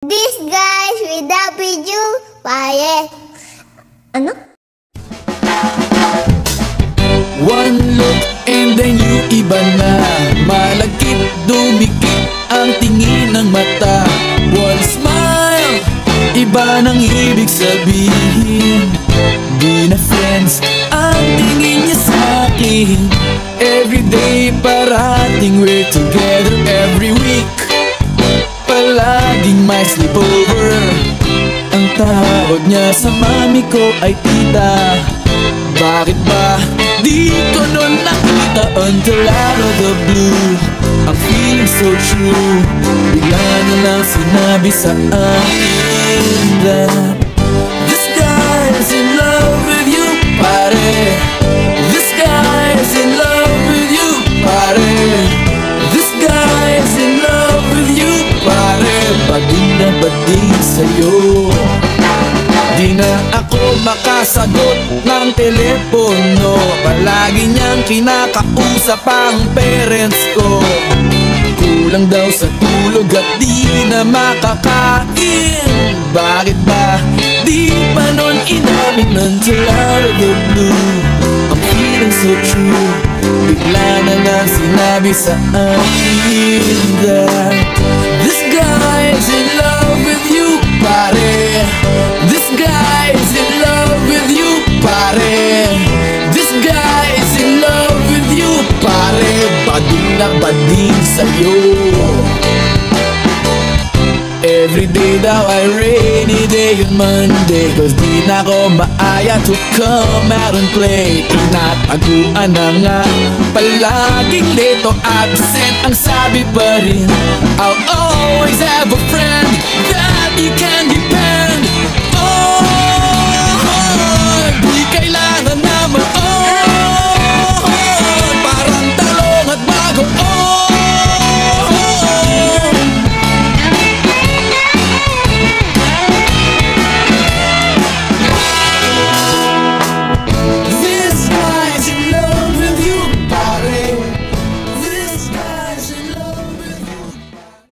This guys without video, pare. Ano? One look and then you iba na. Malagkit, dumikit ang tingin ng mata. One smile, iba nang ibig sabihin. Di na friends ang tingin niya sa'kin. Everyday parating we're together. Every week palaging may sleepover. Ang tawag niya sa mami ko ay tita. Bakit ba di ko nun nakita until out of the blue? I'm feeling so true. Bigla na lang sinabi sa akin that this guy is in love with you, pare. This guy is in love with you, pare. This guy is in love with you, pare. Bading na bading sa'yo. Di na ako makasagot ng telepono. Palagi niyang kinakausap ang parents ko. Kulang daw sa tulog at di na makakain. Bakit ba di pa nun inamin until out of the blue? I'm feeling so true. Bigla na lang sinabi sa akin that this guy is in love with you, pare. This guy is in love with you, pare. This guy is in love with you, pare. Bading na bading sa'yo. Everyday daw ay rainy day on Monday, cause di na ko maaya to come out and play. Tinataguan na nga, palaging late o absent. Ang sabi pa rin, I'll always have a friend